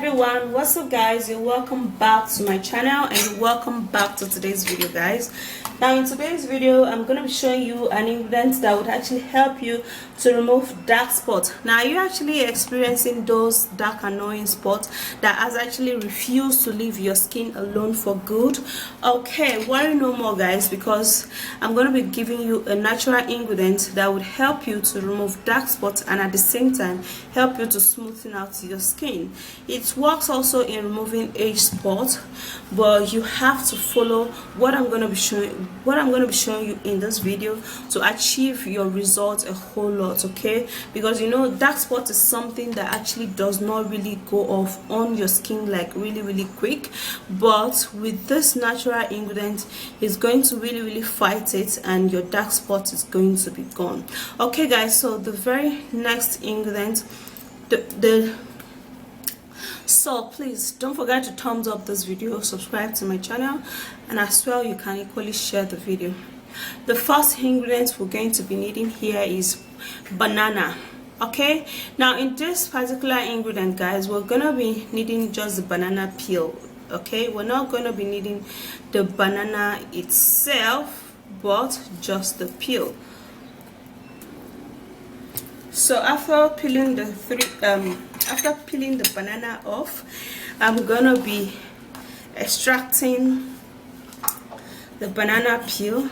everyone, what's up guys? You're welcome back to my channel and welcome back to today's video, guys. Now in today's video I'm going to be showing you an ingredient that would actually help you to remove dark spots. Now are you actually experiencing those dark annoying spots that has actually refused to leave your skin alone for good? Okay, worry no more guys, because I'm going to be giving you a natural ingredient that would help you to remove dark spots and at the same time help you to smoothen out your skin. It works also in removing age spots, but you have to follow what I'm going to be showing you in this video to achieve your results a whole lot. Okay, because you know dark spot is something that actually does not really go off on your skin like really quick, but with this natural ingredient it's going to really fight it and your dark spot is going to be gone. Okay guys, so the very next ingredient, so please don't forget to thumbs up this video, subscribe to my channel, and as well you can equally share the video. The first ingredient we're going to be needing here is banana. Okay, now in this particular ingredient guys, we're gonna be needing just the banana peel. Okay, we're not gonna be needing the banana itself but just the peel. So after peeling the banana off, I'm gonna be extracting the banana peel.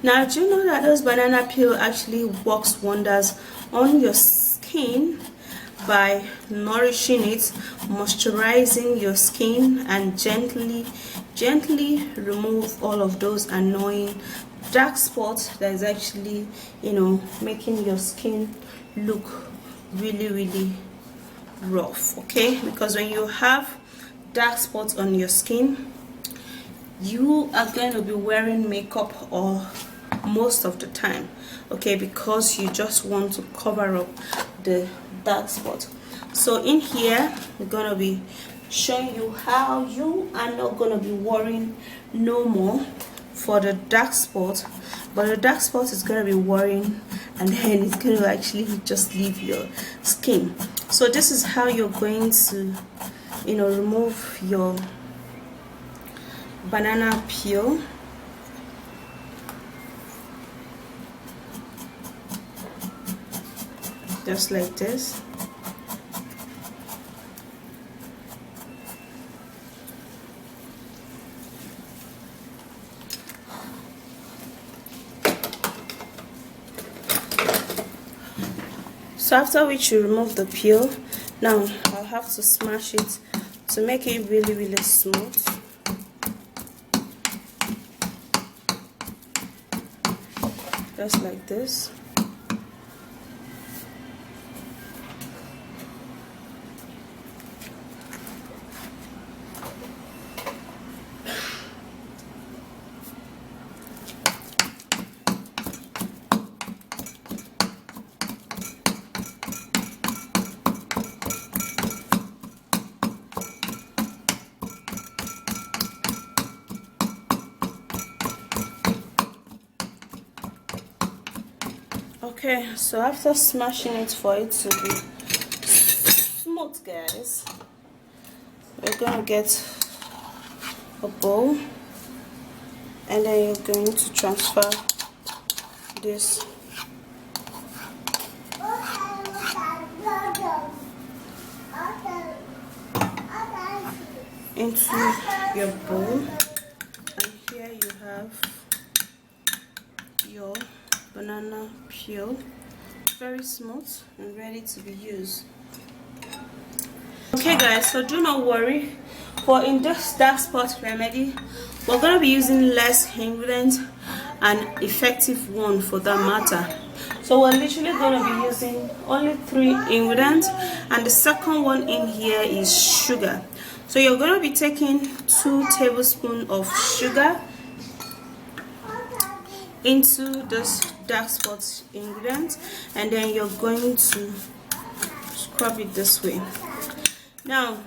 Now do you know that this banana peel actually works wonders on your skin by nourishing it, moisturizing your skin, and gently remove all of those annoying dark spots that is actually, you know, making your skin look really rough. Okay, because when you have dark spots on your skin, you are going to be wearing makeup or most of the time, okay, because you just want to cover up the dark spot. So in here we're going to be showing you how you are not going to be worrying no more for the dark spot, but the dark spot is going to be worrying and then it's going to actually just leave your skin. So this is how you're going to, you know, remove your banana peel. Just like this. So after which you remove the peel, now I'll have to smash it to make it really smooth. Just like this. Okay, so after smashing it for it to be smooth guys, we're gonna get a bowl and then you're going to transfer this into your bowl, and here you have your banana peel, very smooth and ready to be used. Okay guys, so do not worry, for in this dark spot remedy we're going to be using less ingredients, an effective one for that matter. So we're literally going to be using only 3 ingredients, and the second one in here is sugar. So you're going to be taking 2 tablespoons of sugar into this dark spot ingredient, and then you're going to scrub it this way. Now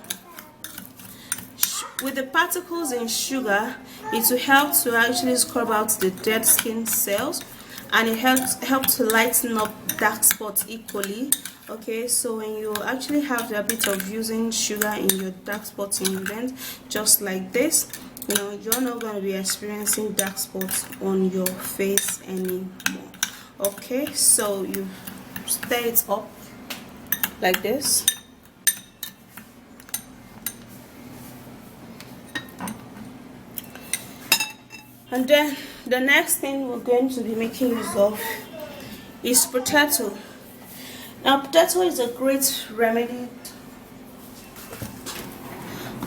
with the particles in sugar, it will help to actually scrub out the dead skin cells, and it helps to lighten up dark spots equally Okay, so when you actually have the habit of using sugar in your dark spots ingredient, just like this, you know, you're not going to be experiencing dark spots on your face anymore. Okay, so you stir it up like this. And then the next thing we're going to be making use of is potato. Now potato is a great remedy.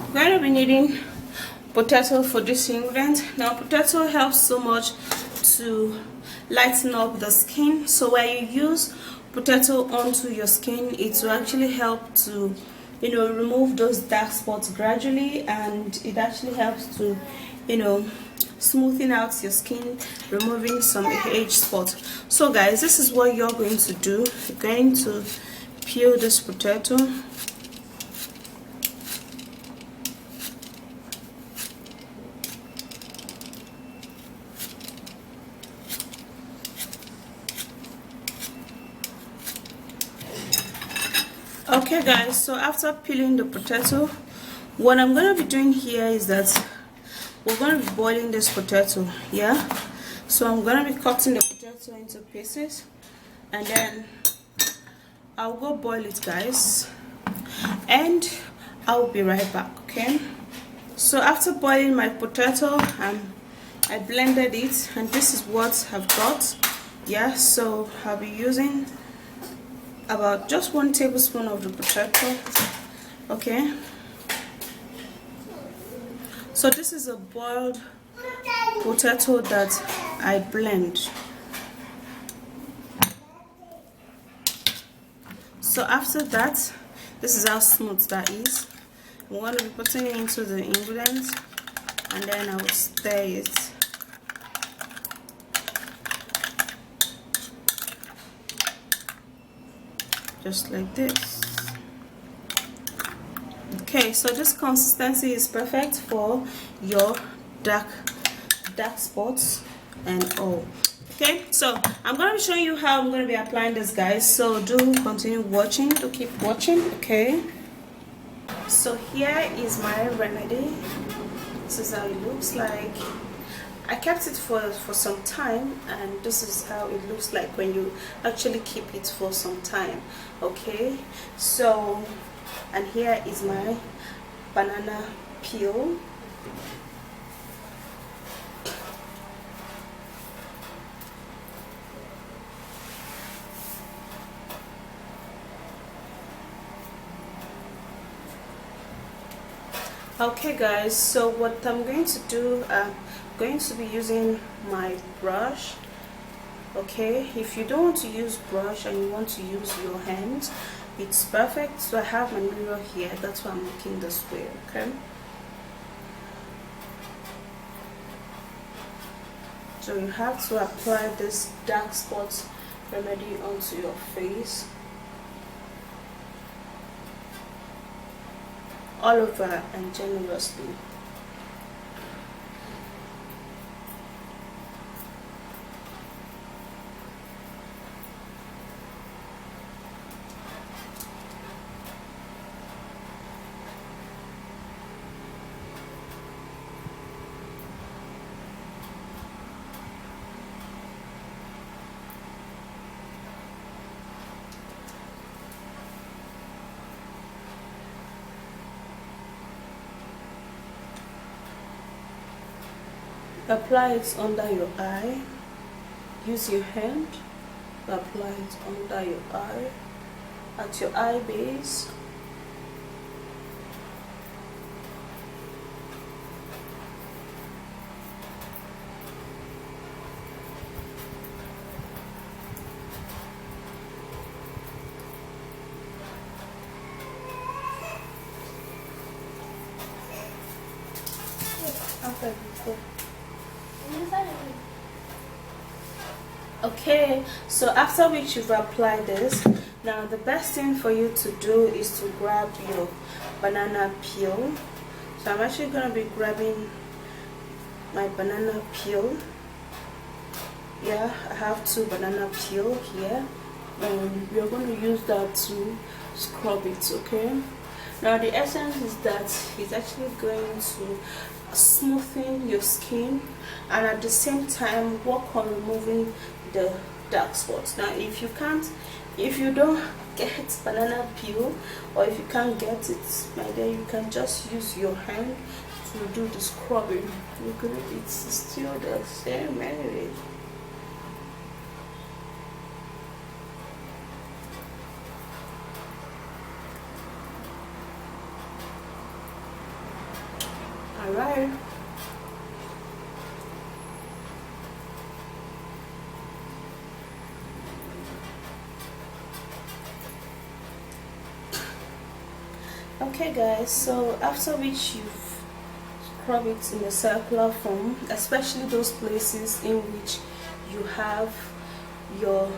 We're going to be needing potato for this ingredient. Now potato helps so much to lighten up the skin, so when you use potato onto your skin, it will actually help to, you know, remove those dark spots gradually, and it actually helps to, you know, smoothing out your skin, removing some age spots. So guys, this is what you're going to do. You're going to peel this potato. Okay guys, so after peeling the potato, what I'm going to be doing here is that we're going to be boiling this potato. Yeah, so I'm going to be cutting the potato into pieces, and then I'll go boil it guys, and I'll be right back. Okay, so after boiling my potato, I blended it, and this is what I've got. Yeah, so I'll be using about just 1 tablespoon of the potato. Okay, so this is a boiled potato that I blend. So after that, this is how smooth that is. I'm going to be putting it into the ingredients, and then I will stir it. Just like this. Okay, so this consistency is perfect for your dark spots and all. Okay, so I'm going to be showing you how I'm going to be applying this guys, so do continue watching, do keep watching. Okay, so here is my remedy. This is how it looks like. I kept it for some time, and this is how it looks like when you actually keep it for some time. Okay, so, and here is my banana peel. Okay guys, so what I'm going to do, I'm going to be using my brush. Okay, if you don't want to use brush and you want to use your hands, it's perfect. So I have my mirror here, that's why I'm looking this way. Okay, so you have to apply this dark spots remedy onto your face, all over and generously. Apply it under your eye. Use your hand to apply it under your eye, at your eye base. Okay, so after which you've applied this, now the best thing for you to do is to grab your banana peel. So I'm actually going to be grabbing my banana peel. Yeah, I have 2 banana peel here. and we are going to use that to scrub it. Okay, now the essence is that it's actually going to smoothen your skin and at the same time work on removing the dark spots. Now if you don't get banana peel, or if you can't get it, my dear, you can just use your hand to do the scrubbing. It's still the same anyway. Alright. Okay guys, so after which you've scrub it in a circular form, especially those places in which you have your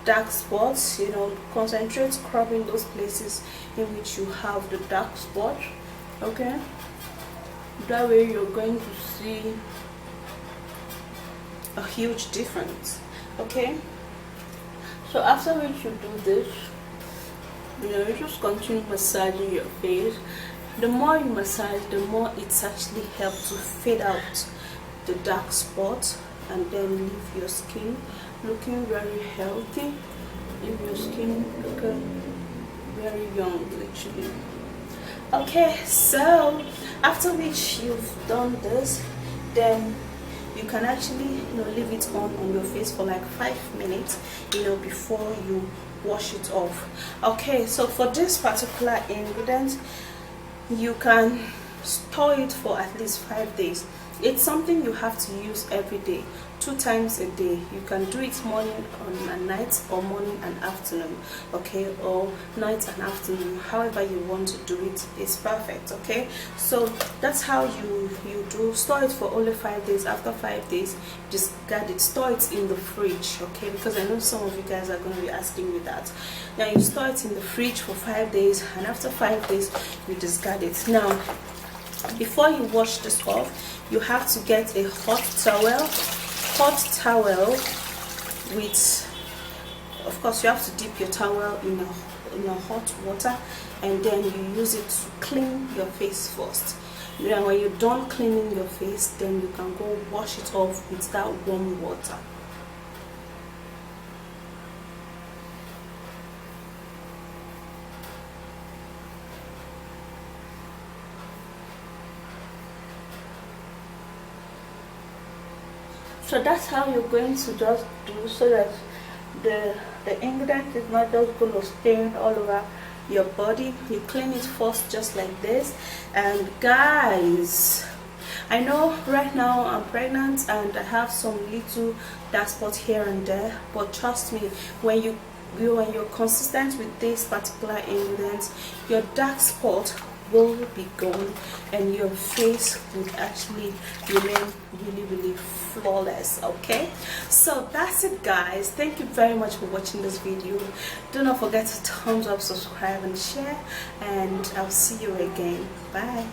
dark spots, concentrate scrubbing those places in which you have the dark spot. Okay, that way you're going to see a huge difference. Okay, so after which you do this, you just continue massaging your face. The more you massage, the more it's actually helps to fade out the dark spot and then leave your skin looking very healthy, leave your skin looking very young, literally. Okay, so after which you've done this, then you can actually leave it on your face for like 5 minutes before you wash it off. Okay, so for this particular ingredient, you can store it for at least 5 days. It's something you have to use every day, 2 times a day. You can do it morning and night, or morning and afternoon, okay, or night and afternoon, however you want to do it is perfect. Okay, so that's how you do. Store it for only 5 days. After 5 days, discard it. Store it in the fridge, okay, because I know some of you guys are going to be asking me that. Now you store it in the fridge for 5 days, and after 5 days you discard it. Now before you wash this off, you have to get a hot towel with, of course you have to dip your towel in a hot water, and then you use it to clean your face first. Then when you're done cleaning your face, then you can go wash it off with that warm water. So that's how you're going to just do, so that the ingredient is not just going to stain all over your body. You clean it first just like this. And guys, I know right now I'm pregnant and I have some little dark spots here and there, but trust me, when you're consistent with this particular ingredient, your dark spot will be gone and your face would actually remain really flawless. Okay, so that's it guys. Thank you very much for watching this video. Do not forget to thumbs up, subscribe and share, and I'll see you again. Bye.